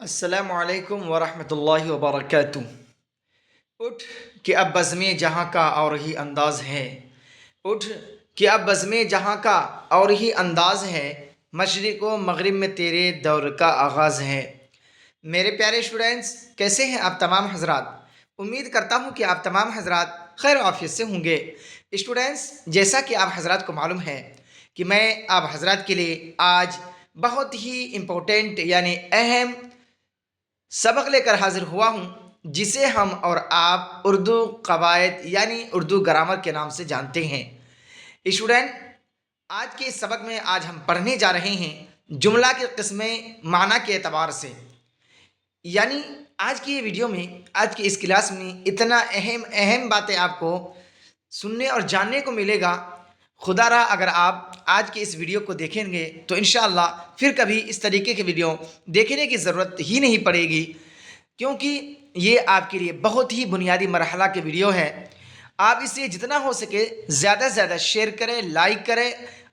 السلام علیکم ورحمۃ اللہ وبرکاتہ۔ اٹھ کہ اب بزم جہاں کا اور ہی انداز ہے، اٹھ کہ اب بزم جہاں کا اور ہی انداز ہے، مشرق و مغرب میں تیرے دور کا آغاز ہے۔ میرے پیارے اسٹوڈینٹس، کیسے ہیں آپ تمام حضرات؟ امید کرتا ہوں کہ آپ تمام حضرات خیر و عافیت سے ہوں گے۔ اسٹوڈینٹس، جیسا کہ آپ حضرات کو معلوم ہے کہ میں آپ حضرات کے لیے آج بہت ہی امپورٹنٹ یعنی اہم سبق لے کر حاضر ہوا ہوں، جسے ہم اور آپ اردو قواعد یعنی اردو گرامر کے نام سے جانتے ہیں۔ اسٹوڈنٹ، آج کے اس سبق میں آج ہم پڑھنے جا رہے ہیں جملہ کی قسمیں معنی کے اعتبار سے، یعنی آج کی یہ ویڈیو میں، آج کی اس کلاس میں اتنا اہم باتیں آپ کو سننے اور جاننے کو ملے گا۔ خدا را اگر آپ آج کی اس ویڈیو کو دیکھیں گے تو انشاءاللہ پھر کبھی اس طریقے کی ویڈیو دیکھنے کی ضرورت ہی نہیں پڑے گی، کیونکہ یہ آپ کے لیے بہت ہی بنیادی مرحلہ کی ویڈیو ہے۔ آپ اسے جتنا ہو سکے زیادہ سے زیادہ شیئر کریں، لائک کریں،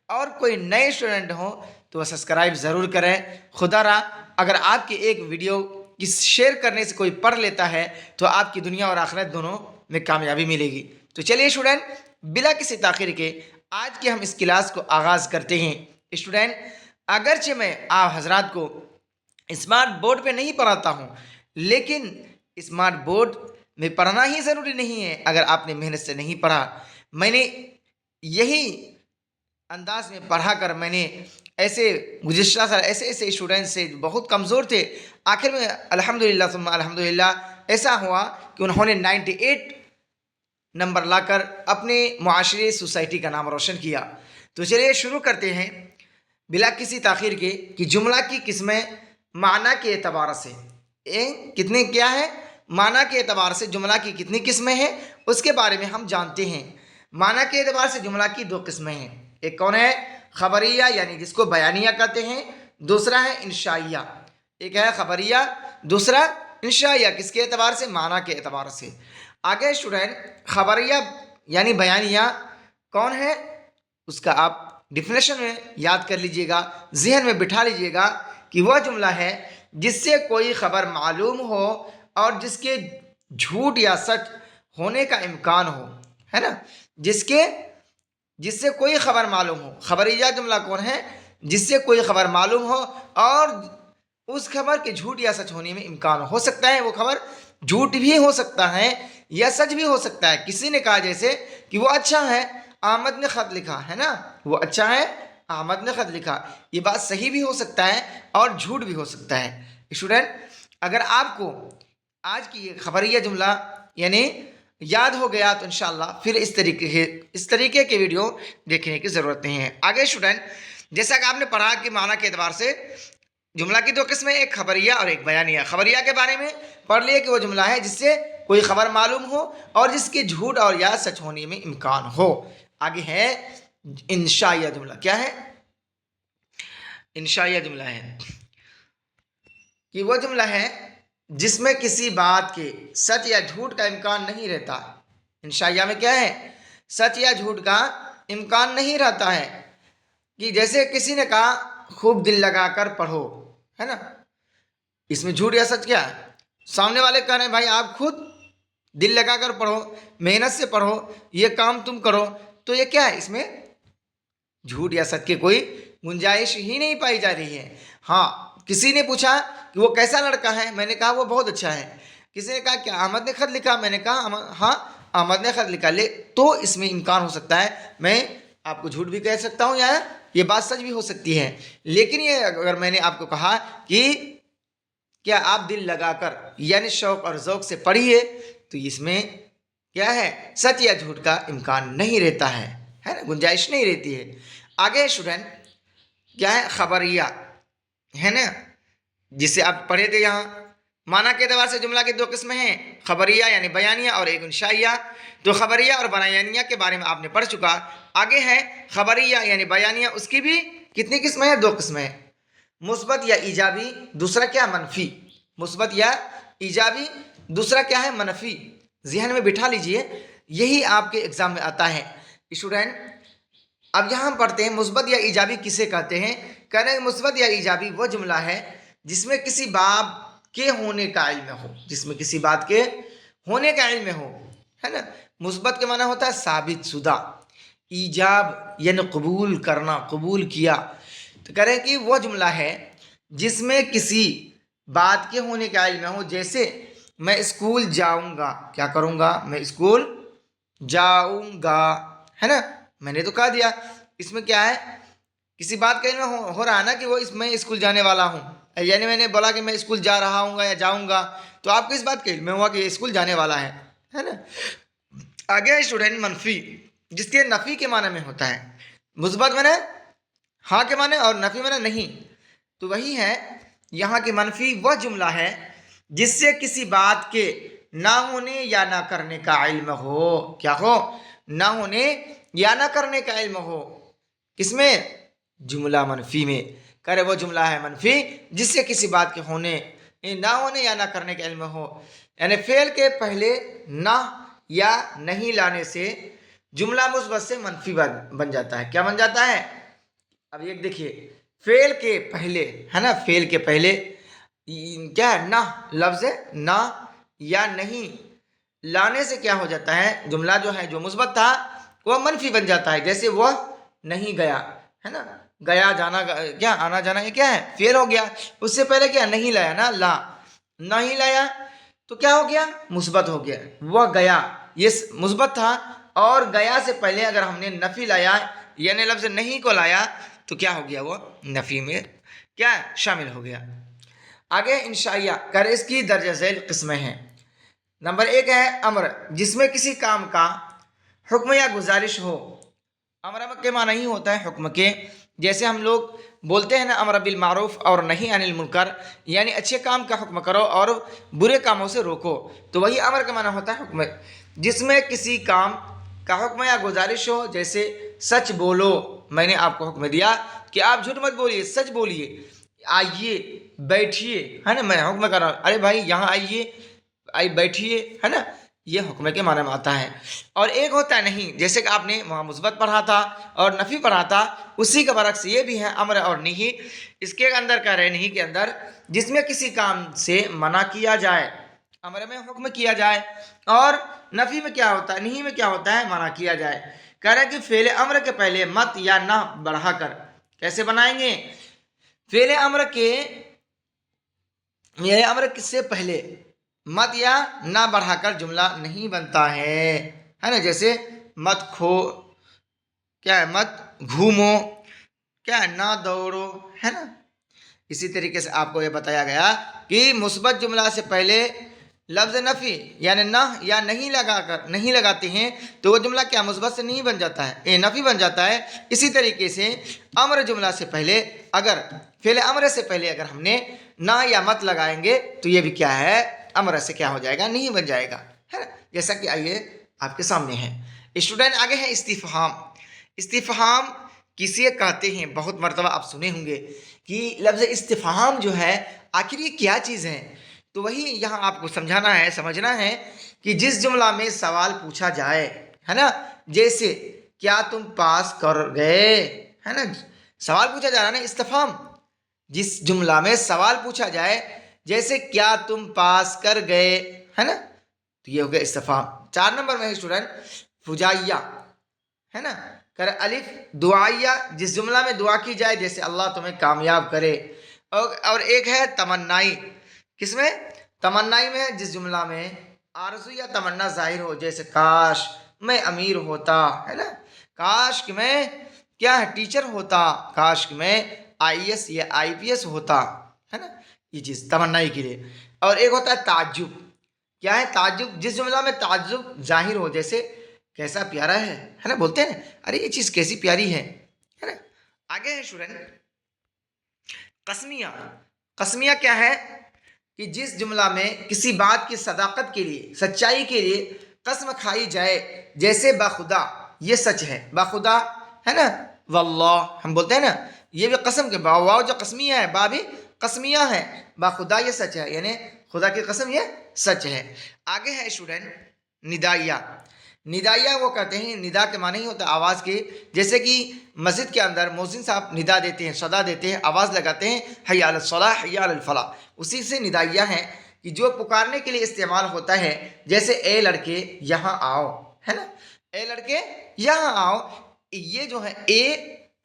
اور کوئی نئے اسٹوڈنٹ ہوں تو سبسکرائب ضرور کریں۔ خدا را اگر آپ کی ایک ویڈیو کس شیئر کرنے سے کوئی پڑھ لیتا ہے تو آپ کی دنیا اور آخرت دونوں میں کامیابی ملے گی۔ تو چلیے اسٹوڈنٹ، بلا کسی تاخیر کے آج کے ہم اس کلاس کو آغاز کرتے ہیں۔ اسٹوڈنٹ، اگرچہ میں آپ حضرات کو اسمارٹ بورڈ پہ نہیں پڑھاتا ہوں، لیکن اسمارٹ بورڈ میں پڑھنا ہی ضروری نہیں ہے اگر آپ نے محنت سے نہیں پڑھا۔ میں نے یہی انداز میں پڑھا کر میں نے ایسے گزشتہ سال ایسے اسٹوڈنٹ سے بہت کمزور تھے، آخر میں الحمدللہ ثم الحمدللہ ایسا ہوا کہ انہوں نے 98 نمبر لا کر اپنے معاشرے سوسائٹی کا نام روشن کیا۔ تو چلیے شروع کرتے ہیں بلا کسی تاخیر کے کہ جملہ کی قسمیں معنی کے اعتبار سے کتنے کیا ہے، معنی کے اعتبار سے جملہ کی کتنی قسمیں ہیں اس کے بارے میں ہم جانتے ہیں۔ معنی کے اعتبار سے جملہ کی دو قسمیں ہیں، ایک کون ہے؟ خبریہ یعنی جس کو بیانیہ کہتے ہیں، دوسرا ہے انشائیہ۔ ایک ہے خبریہ، دوسرا انشائیہ، کس کے اعتبار سے؟ معنی کے اعتبار سے۔ آگے اسٹوڈنٹ، خبریہ یعنی بیانیہ کون ہے اس کا آپ ڈیفینیشن میں یاد کر لیجئے گا، ذہن میں بٹھا لیجئے گا کہ وہ جملہ ہے جس سے کوئی خبر معلوم ہو اور جس کے جھوٹ یا سچ ہونے کا امکان ہو، ہے نا؟ جس سے کوئی خبر معلوم ہو۔ خبریہ جملہ کون ہے؟ جس سے کوئی خبر معلوم ہو اور اس خبر کے جھوٹ یا سچ ہونے میں امکان ہو سکتا ہے۔ وہ خبر جھوٹ بھی ہو سکتا ہے یا سچ بھی ہو سکتا ہے۔ کسی نے کہا جیسے کہ وہ اچھا ہے، احمد نے خط لکھا، ہے نا؟ وہ اچھا ہے، احمد نے خط لکھا، یہ بات صحیح بھی ہو سکتا ہے اور جھوٹ بھی ہو سکتا ہے۔ اسٹوڈنٹ، اگر آپ کو آج کی یہ خبریہ جملہ یعنی یاد ہو گیا تو انشاءاللہ پھر اس طریقے کے ویڈیو دیکھنے کی ضرورت نہیں ہے۔ آگے اسٹوڈنٹ، جیسا کہ آپ نے پڑھا کہ معنی کے اعتبار سے جملہ کی دو قسمیں، ایک خبریہ اور ایک بیانیہ۔ خبریہ کے بارے میں پڑھ لیے کہ وہ جملہ ہے جس سے کوئی خبر معلوم ہو اور جس کے جھوٹ اور یا سچ ہونے میں امکان ہو۔ آگے ہے انشائیہ جملہ۔ کیا ہے؟ انشائیہ جملہ ہے کہ وہ جملہ ہے جس میں کسی بات کے سچ یا جھوٹ کا امکان نہیں رہتا۔ انشائیہ میں کیا ہے؟ سچ یا جھوٹ کا امکان نہیں رہتا ہے، کہ جیسے کسی نے کہا خوب دل لگا کر پڑھو، ہے نا؟ اس میں جھوٹ یا سچ کیا ہے؟ سامنے والے کہہ رہے ہیں بھائی آپ خود دل لگا کر پڑھو، محنت سے پڑھو، یہ کام تم کرو، تو یہ کیا ہے؟ اس میں جھوٹ یا سچ کی کوئی گنجائش ہی نہیں پائی جا رہی ہے۔ ہاں، کسی نے پوچھا کہ وہ کیسا لڑکا ہے، میں نے کہا وہ بہت اچھا ہے۔ کسی نے کہا کہ احمد نے خط لکھا، میں نے کہا ہاں احمد نے خط لکھا، تو اس میں امکان ہو سکتا ہے میں آپ کو جھوٹ بھی کہہ سکتا ہوں یا یہ بات سچ بھی ہو سکتی ہے۔ لیکن یہ اگر میں نے آپ کو کہا کہ کیا آپ دل لگا کر یعنی شوق اور ذوق سے پڑھیے، تو اس میں کیا ہے؟ سچ یا جھوٹ کا امکان نہیں رہتا ہے نا؟ گنجائش نہیں رہتی ہے۔ آگے اسٹوڈنٹ کیا ہے؟ خبریہ، ہے نا؟ جس سے آپ پڑھے تھے یہاں معنی کے اعتبار سے جملہ کی دو قسمیں ہیں، خبریہ یعنی بیانیہ اور ایک انشائیہ۔ تو خبریہ اور بیانیہ کے بارے میں آپ نے پڑھ چکا۔ آگے ہے خبریہ یعنی بیانیہ، اس کی بھی کتنی قسمیں ہیں؟ دو قسمیں ہیں، مثبت یا ایجابی، دوسرا کیا؟ منفی۔ مثبت یا ایجابی، دوسرا کیا ہے؟ منفی۔ ذہن میں بٹھا لیجئے، یہی آپ کے ایگزام میں آتا ہے۔ اسٹوڈنٹ، اب یہاں ہم پڑھتے ہیں مثبت یا ایجابی کسے کہتے ہیں؟ کہہ رہے ہیں مثبت یا ایجابی وہ جملہ ہے جس میں کسی باب کے ہونے کا علم ہو، جس میں کسی بات کے ہونے کا علم ہو، ہے نا. مثبت کے معنی ہوتا ہے ثابت شدہ. ایجاب یعنی قبول کرنا، قبول کیا. تو کہہ رہے ہیں کہ وہ جملہ ہے جس میں کسی بات کے ہونے کا علم ہو. جیسے میں اسکول جاؤں گا، کیا کروں گا؟ میں اسکول جاؤں گا، ہے نا. میں نے تو کہہ دیا. اس میں کیا ہے؟ کسی بات کا علم ہو رہا ہے نا کہ وہ میں اسکول جانے والا ہوں. یعنی میں نے بولا کہ میں اسکول جا رہا ہوں گا یا جاؤں گا، تو آپ کو اس بات کا علم ہوا کہ یہ اسکول جانے والا ہے نا. آگے اسٹوڈنٹ منفی، جس کے نفی کے معنی میں ہوتا ہے. مثبت میں نے ہاں کے معنی اور نفی میں نے نہیں. تو وہی ہے یہاں کی منفی وہ جملہ ہے جس سے کسی بات کے نہ ہونے یا نہ کرنے کا علم ہو. کیا ہو؟ نہ ہونے یا نہ کرنے کا علم ہو. کس میں؟ جملہ منفی میں. کرے وہ جملہ ہے منفی جس سے کسی بات کے ہونے نہ ہونے یا نہ کرنے کا علم ہو. یعنی فعل کے پہلے نہ یا نہیں لانے سے جملہ مثبت سے منفی بن جاتا ہے. کیا بن جاتا ہے؟ اب یہ دیکھیے، فعل کے پہلے ہے نا، فعل کے پہلے کیا ہے؟ نہ لفظ نہ یا نہیں لانے سے کیا ہو جاتا ہے؟ جملہ جو ہے جو مثبت تھا وہ منفی بن جاتا ہے. جیسے وہ نہیں گیا، ہے نا. گیا جانا، کیا آنا جانا، یہ کیا ہے؟ فعل ہو گیا. اس سے پہلے کیا؟ نہیں لایا نا، لا نہیں لایا تو کیا ہو گیا؟ مثبت ہو گیا. وہ گیا یہ مثبت تھا، اور گیا سے پہلے اگر ہم نے نفی لایا یعنی لفظ نہیں کو لایا تو کیا ہو گیا؟ وہ نفی میں کیا شامل ہو گیا. آگے انشائیہ کر اس کی درجہ ذیل قسمیں ہیں. نمبر 1 ہے امر، جس میں کسی کام کا حکم یا گزارش ہو. امر کے معنی نہیں ہوتا ہے حکم کے. جیسے ہم لوگ بولتے ہیں نا امر بالمعروف اور نہیں عن المنکر، یعنی اچھے کام کا حکم کرو اور برے کاموں سے روکو. تو وہی امر کا معنی ہوتا ہے حکم، جس میں کسی کام کا حکم یا گزارش ہو. جیسے سچ بولو، میں نے آپ کو حکم دیا کہ آپ جھوٹ مت بولیے، سچ بولیے. آئیے، بیٹھیے، ہے نا. میں حکم کر رہا ہوں، ارے بھائی یہاں آئیے، بیٹھیے، ہے نا. یہ حکم کے معنی میں آتا ہے. اور ایک ہوتا ہے نہیں، جیسے کہ آپ نے وہاں مثبت پڑھا تھا اور نفی پڑھا تھا، اسی کا برعکس یہ بھی ہے امر اور نہیں. اس کے اندر کہہ رہے نہیں کے اندر جس میں کسی کام سے منع کیا جائے، امر میں حکم کیا جائے، اور نفی میں کیا ہوتا ہے؟ نہیں میں کیا ہوتا ہے؟ منع کیا جائے. کہہ رہے کہ فعل امر کے پہلے مت یا نہ بڑھا کر کیسے بنائیں گے؟ فعل امر کے یہ امر کس سے پہلے مت یا نہ بڑھا کر جملہ نہیں بنتا ہے نا. جیسے مت کھو، کیا ہے؟ مت گھومو، کیا ہے؟ نہ دوڑو، ہے نا. اسی طریقے سے آپ کو یہ بتایا گیا کہ مثبت جملہ سے پہلے لفظ نفی یعنی نہ یا نہیں لگاتے ہیں تو وہ جملہ کیا مثبت سے نہیں بن جاتا ہے، نفی بن جاتا ہے. اسی طریقے سے امر جملہ سے پہلے اگر فعل امر سے پہلے اگر ہم نے نہ یا مت لگائیں گے تو یہ بھی کیا ہے؟ امر سے کیا ہو جائے گا؟ نہیں بن جائے گا، ہے نا. جیسا کہ آئیے آپ کے سامنے ہے. اسٹوڈنٹ آگے ہے استفہام. استفہام کسے کہتے ہیں؟ بہت مرتبہ آپ سنے ہوں گے کہ لفظ استفہام جو ہے آخر یہ کیا چیز ہے. تو وہی یہاں آپ کو سمجھانا ہے، سمجھنا ہے کہ جس جملہ میں سوال پوچھا جائے، ہے نا. جیسے کیا تم پاس کر گئے، ہے نا. سوال پوچھا جا رہا ہے نا، استفہام. جس جملہ میں سوال پوچھا جائے جیسے کیا تم پاس کر گئے، ہے نا، تو یہ ہو گیا استفہام. 4 نمبر میں اسٹوڈنٹ فجائیہ، ہے نا. کر الف دعائیہ، جس جملہ میں دعا کی جائے جیسے اللہ تمہیں کامیاب کرے. اور ایک ہے تمنائی. کس میں؟ تمنائی میں، جس جملہ میں آرزو یا تمنا ظاہر ہو. جیسے کاش میں امیر ہوتا، ہے نا. کاش کہ میں کیا ہے؟ ٹیچر ہوتا. کاش کہ میں IAS یا IPS ہوتا، ہے نا. یہ چیز تمنائی کے لیے. اور ایک ہوتا ہے تعجب. کیا ہے؟ تعجب، جس جملہ میں تعجب ظاہر ہو. جیسے کیسا پیارا ہے نا. بولتے ہیں نا ارے یہ چیز کیسی پیاری ہے نا. آگے ہے اسٹوڈنٹ قسمیہ. قسمیہ کیا ہے؟ کہ جس جملہ میں کسی بات کی صداقت کے لیے، سچائی کے لیے قسم کھائی جائے. جیسے بخدا یہ سچ ہے، بخدا، ہے نا. واللہ ہم بولتے ہیں نا، یہ بھی قسم کے واو جو قسمیہ ہے، با بھی قسمیہ ہے. بخدا یہ سچ ہے، یعنی خدا کی قسم یہ سچ ہے. آگے ہے اسٹوڈنٹ ندائیہ. ندائیہ وہ کہتے ہیں، ندا کے معنی ہی ہوتا ہے آواز کی. جیسے کہ مسجد کے اندر مؤذن صاحب ندا دیتے ہیں، صدا دیتے ہیں، آواز لگاتے ہیں حی علی الصلاح حی علی الفلاح، اسی سے ندائیہ ہیں کہ جو پکارنے کے لیے استعمال ہوتا ہے، جیسے اے لڑکے یہاں آؤ، ہے نا، اے لڑکے یہاں آؤ، یہ جو ہے اے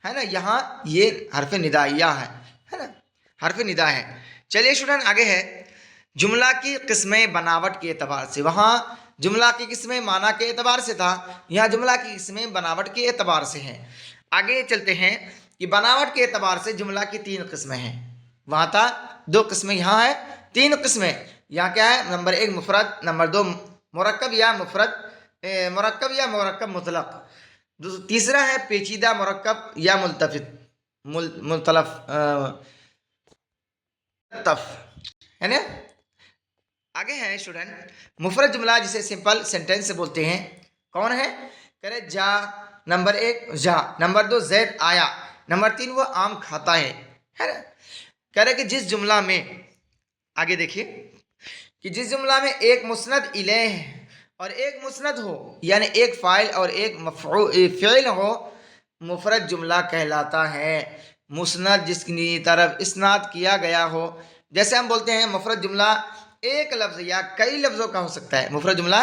ہے نا یہاں یہ حرف ندائیہ ہے نا، حرف ندا ہے۔ چلیے اسٹوڈنٹ آگے ہے جملہ کی قسمیں بناوٹ کے اعتبار سے، وہاں جملہ کی قسمیں معنی کے اعتبار سے تھا، یہاں جملہ کی قسمیں بناوٹ کے اعتبار سے ہیں۔ آگے چلتے ہیں کہ بناوٹ کے اعتبار سے جملہ کی 3 قسمیں ہیں، وہاں تھا 2 قسمیں، یہاں ہے 3 قسمیں۔ یہاں کیا ہے؟ نمبر 1 مفرد، نمبر 2 مرکب یا مفرد مرکب یا مرکب مطلق، تیسرا ہے پیچیدہ مرکب یا ملتف ہے نا۔ آگے ہے اسٹوڈنٹ مفرد جملہ جسے سمپل سینٹینس سے بولتے ہیں، کون ہے؟ کرے جا، نمبر 1 جا، نمبر 2 زید آیا، نمبر 3 وہ آم کھاتا ہے نا۔ کرے کہ جس جملہ میں آگے دیکھیے کہ جس جملہ میں ایک مسند الیہ اور ایک مسند ہو، یعنی ایک فاعل اور ایک فعل ہو، مفرد جملہ کہلاتا ہے۔ مسند جس کی طرف اسناد کیا گیا ہو، جیسے ہم بولتے ہیں مفرد جملہ ایک لفظ یا کئی لفظوں کا ہو سکتا ہے، مفرد جملہ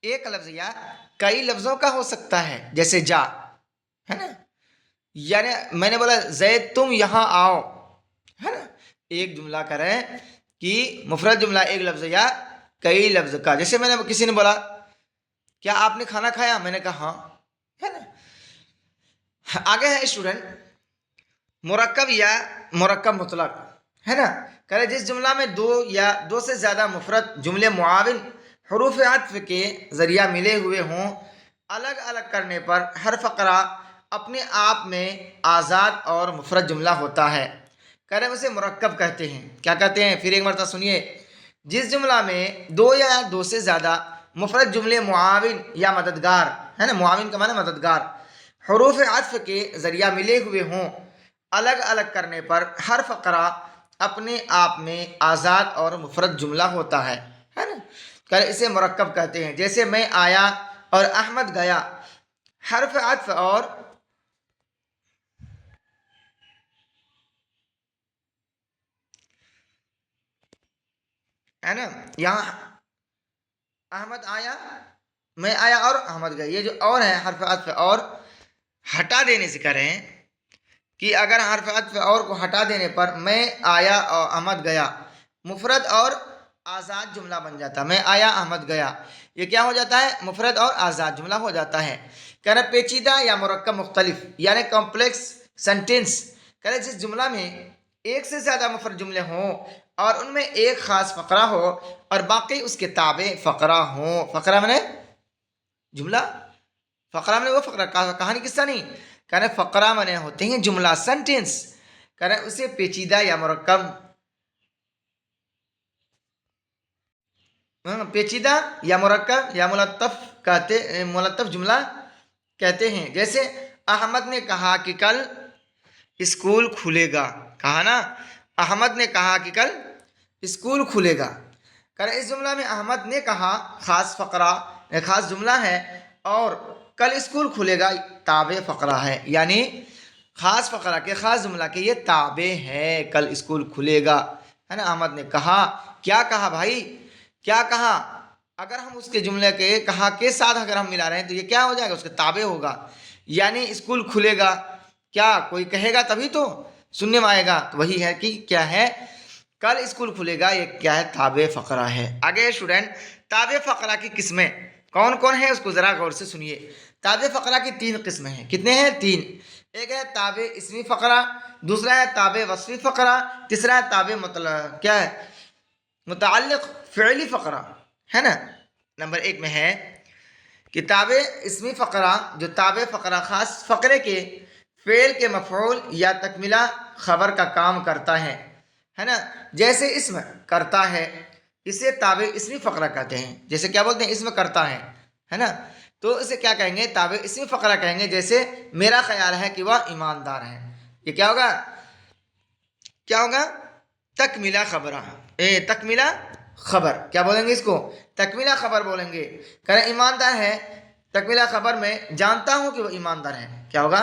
ایک لفظ یا کئی لفظوں کا ہو سکتا ہے، جیسے جا ہے نا، یعنی میں نے بولا زید تم یہاں آؤ ہے نا، ایک جملہ کریں کہ مفرد جملہ ایک لفظ یا کئی لفظ کا، جیسے میں نے کسی نے بولا کیا آپ نے کھانا کھایا، میں نے کہا ہاں ہے نا۔ آگے ہے اسٹوڈنٹ مرکب یا مرکب مطلق ہے نا، کرے جس جملہ میں 2 یا 2 سے زیادہ مفرد جملے معاون حروف عطف کے ذریعہ ملے ہوئے ہوں، الگ الگ کرنے پر ہر فقرہ اپنے آپ میں آزاد اور مفرد جملہ ہوتا ہے، کرے اسے مرکب کہتے ہیں۔ کیا کہتے ہیں؟ پھر ایک مرتبہ سنیے، جس جملہ میں 2 یا 2 سے زیادہ مفرد جملے معاون یا مددگار ہے نا، معاون کا معنی مددگار، حروف عطف کے ذریعہ ملے ہوئے ہوں، الگ الگ کرنے پر ہر فقرہ اپنے آپ میں آزاد اور مفرد جملہ ہوتا ہے نا، کہ اسے مرکب کہتے ہیں۔ جیسے میں آیا اور احمد گیا، حرف عطف اور ہے نا، یہاں احمد آیا، میں آیا اور احمد گیا، یہ جو اور ہے حرف عطف اور ہٹا دینے سے کریں کہ اگر حرف عطف اور کو ہٹا دینے پر میں آیا اور احمد گیا مفرد اور آزاد جملہ بن جاتا، میں آیا احمد گیا، یہ کیا ہو جاتا ہے؟ مفرد اور آزاد جملہ ہو جاتا ہے۔ کہہ رہے پیچیدہ یا مرکب مختلف یعنی کمپلیکس سینٹینس، کہہ رہے جس جملہ میں ایک سے زیادہ مفرد جملے ہوں اور ان میں ایک خاص فقرہ ہو اور باقی اس کے تابع فقرہ ہوں، فقرہ میں نے جملہ، فقرہ میں وہ فقرہ کہانی قصہ نہیں، کہہ رہے فقرہ میں ہوتے ہیں جملہ سینٹینس، کہہ رہے اسے پیچیدہ یا مرکب پیچیدہ یا مرکب یا ملطف جملہ کہتے ہیں۔ جیسے احمد نے کہا کہ کل اسکول کھلے گا، کہا نا، احمد نے کہا کہ کل اسکول کھلے گا، کہ اس جملہ میں احمد نے کہا خاص فقرہ خاص جملہ ہے اور کل اسکول کھلے گا تابع فقرہ ہے، یعنی خاص فقرہ کے خاص جملہ کے یہ تابع ہے، کل اسکول کھلے گا ہے نا۔ احمد نے کہا، کیا کہا بھائی، کیا کہا، اگر ہم اس کے جملے کے کہا کے ساتھ اگر ہم ملا رہے ہیں تو یہ کیا ہو جائے گا؟ اس کے تابع ہوگا، یعنی اسکول کھلے گا، کیا کوئی کہے گا تبھی تو سننے میں آئے گا، تو وہی ہے کہ کیا ہے، کل اسکول کھلے گا، یہ کیا ہے؟ تابع فقرہ ہے۔ آگے اسٹوڈنٹ تابع فقرہ کی قسمیں کون کون ہیں اس کو ذرا غور سے سنیے۔ تابع فقرہ کی 3 قسمیں ہیں، کتنے ہیں؟ 3۔ ایک ہے تابع اسمی فقرہ، دوسرا ہے تابع وصفی فقرہ، تیسرا ہے تابع کیا ہے؟ متعلق فعلی فقرہ ہے نا۔ نمبر 1 میں ہے کہ تابع اسمی فقرہ، جو تابع فقرہ خاص فقرے کے فعل کے مفعول یا تکملہ خبر کا کام کرتا ہے نا، جیسے اسم کرتا ہے، اسے تابع اسمی فقرہ کہتے ہیں۔ جیسے کیا بولتے ہیں؟ اسم کرتا ہے نا، تو اسے کیا کہیں گے؟ تابع اسمی فقرہ کہیں گے۔ جیسے میرا خیال ہے کہ وہ ایماندار ہے، یہ کیا ہوگا؟ کیا ہوگا؟ تکملہ خبرہ، تکملہ خبر کیا بولیں گے اس کو؟ تکملہ خبر بولیں گے۔ کہ ایماندار ہے، تکملہ خبر میں جانتا ہوں کہ وہ ایماندار ہے، کیا ہوگا؟